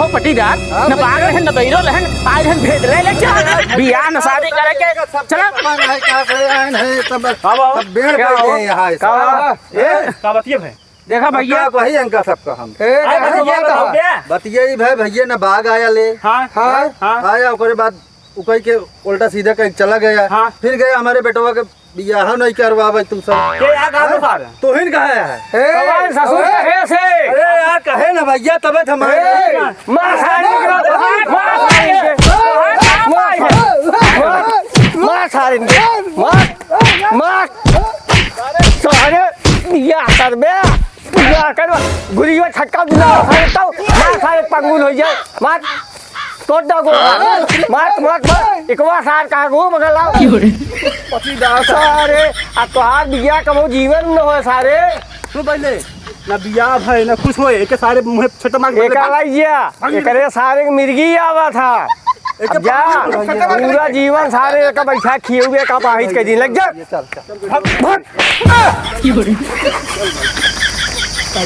हो पटीदार न बाग रहन न बैरो रहन आज हम भेद ले ले चल बियाह न शादी करे के चला है क्या करे है सब अब बेड़ क्या कर हो? गए यहाँ का का बतिए भाई देखा भैया वही अंका सबका हम भैया बतिया ही भाई भैया ना बाग आया ले हाँ हाँ आया ओकरे बाद उकई के उल्टा सीधा कहीं चला गया हाँ। फिर गया हमारे बेटवा के बियाह नहीं करवावे तू सब के यार कहां सारे तो हिन कहा है कवाल ससुर कहे से अरे यार कहे ना भैया तबे हमारे मां सारे मां सारे मां सारे बियाह करबे बियाह करबा गुरिया छक्का दिला सारे तो मां सारे पंगुल हो जाए मार तोड़ दो मत मत एकवा सार का गो मगर लाओ पति दास सारे आ तोहार बिया कबो जीवन न हो सारे तू पहले ना बियाह भाई ना खुश होए के सारे मुंह छोटा मार एका लाइया एकरे सारे के मिर्गी आवा था अब जा पूरा जीवन सारे का बैठा खिए हुए का पाहिज के दिन लग जा चल चल